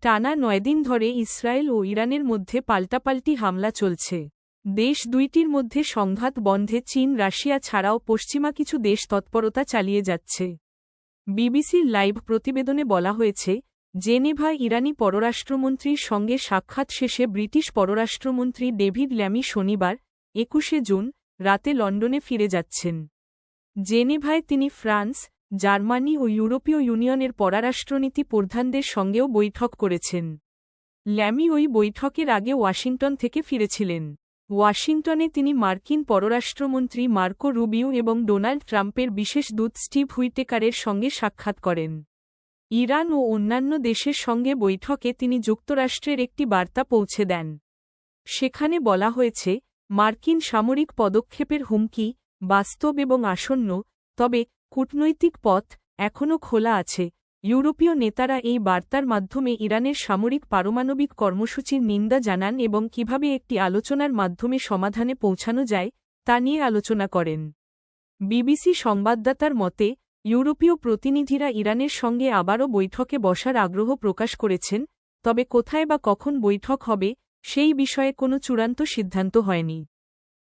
টানা 9 দিন ধরে ইসরায়েল ও ইরানের মধ্যে পাল্টাপাল্টি হামলা চলছে। দেশ দুইটির মধ্যে সংঘাত বন্ধে চীন রাশিয়া ছাড়াও পশ্চিমা কিছু দেশ তৎপরতা চালিয়ে যাচ্ছে। বিবিসির লাইভ প্রতিবেদনে বলা হয়েছে, জেনেভায় ইরানি পররাষ্ট্রমন্ত্রীর সঙ্গে সাক্ষাৎ শেষে ব্রিটিশ পররাষ্ট্রমন্ত্রী ডেভিড ল্যামি শনিবার 21 জুন রাতে লন্ডনে ফিরে যাচ্ছেন। জেনেভায় তিনি ফ্রান্স, জার্মানি ও ইউরোপীয় ইউনিয়নের পররাষ্ট্রনীতি প্রধানদের সঙ্গেও বৈঠক করেছেন। ল্যামি ওই বৈঠকের আগে ওয়াশিংটন থেকে ফিরেছিলেন। ওয়াশিংটনে তিনি মার্কিন পররাষ্ট্রমন্ত্রী মার্কো রুবিও এবং ডোনাল্ড ট্রাম্পের বিশেষ দূত স্টিভ হুইটেকারের সঙ্গে সাক্ষাৎ করেন। ইরান ও অন্যান্য দেশের সঙ্গে বৈঠকে তিনি যুক্তরাষ্ট্রের একটি বার্তা পৌঁছে দেন। সেখানে বলা হয়েছে, মার্কিন সামরিক পদক্ষেপের হুমকি বাস্তব এবং আসন্ন, তবে কূটনৈতিক পথ এখনও খোলা আছে। ইউরোপীয় নেতারা এই বার্তার মাধ্যমে ইরানের সামরিক পারমাণবিক কর্মসূচির নিন্দা জানান এবং কিভাবে একটি আলোচনার মাধ্যমে সমাধানে পৌঁছানো যায় তা নিয়ে আলোচনা করেন। বিবিসি সংবাদদাতার মতে, ইউরোপীয় প্রতিনিধিরা ইরানের সঙ্গে আবারও বৈঠকে বসার আগ্রহ প্রকাশ করেছেন, তবে কোথায় বা কখন বৈঠক হবে সেই বিষয়ে কোনো চূড়ান্ত সিদ্ধান্ত হয়নি।